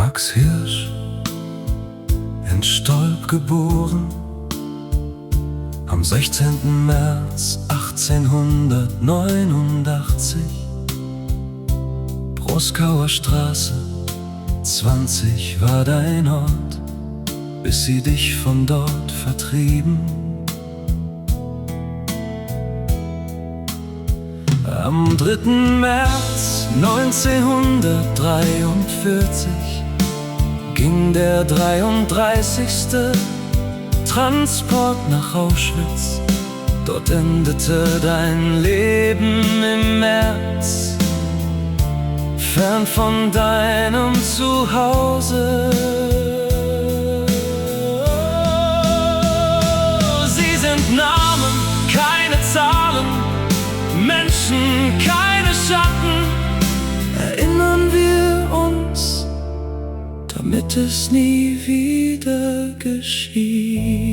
Max Hirsch, in Stolp geboren, am 16. März 1889, Proskauer Straße 20 war dein Ort, bis sie dich von dort vertrieben. Am 3. März 1943 ging der 33. Transport nach Auschwitz. Dort endete dein Leben im März, fern von deinem Zuhause. Sie sind Namen, keine Zahlen, Menschen, keine Schatten. Erinnern wir uns, damit es nie wieder geschieht.